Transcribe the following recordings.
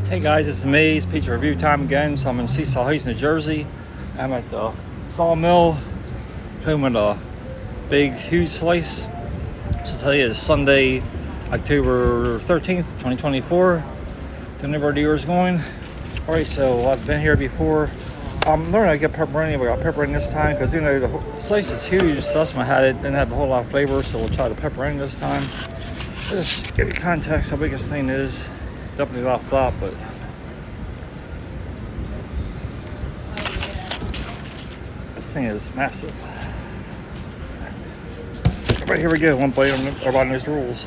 Hey guys, it's me. It's pizza review time again. So I'm in Seaside, New Jersey. I'm at the Sawmill, home of the big, huge slice. So today is Sunday, October 13th, 2024. Don't know where the year's going. Alright, so I've been here before. I'm learning how to get pepperoni. We got pepperoni this time because the slice is huge. So that's why I had it. Didn't have a whole lot of flavor, so we'll try the pepperoni this time. Just give you context how big this thing is. Definitely a lot of flop, but this thing is massive. Alright, here we go. One bite. Everybody knows the rules.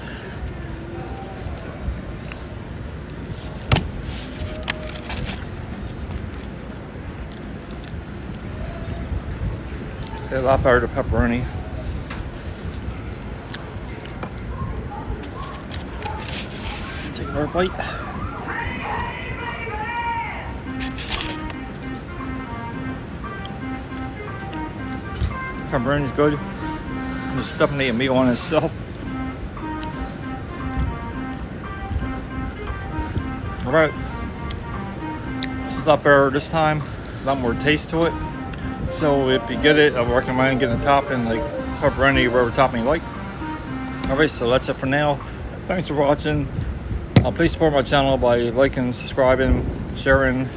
They're a lot better than pepperoni. Take another bite. Pepperoni's good. There's definitely a meal on itself. Alright. This is a lot better this time. A lot more taste to it. So if you get it, I recommend getting a topping like pepperoni, whatever topping you like. Alright, so that's it for now. Thanks for watching. Please support my channel by liking, subscribing, sharing,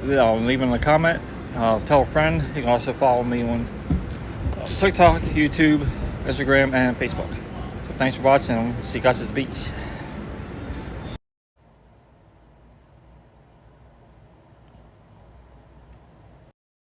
leaving a comment. Tell a friend. You can also follow me on TikTok, YouTube, Instagram, and Facebook. So thanks for watching. See you guys at the beach.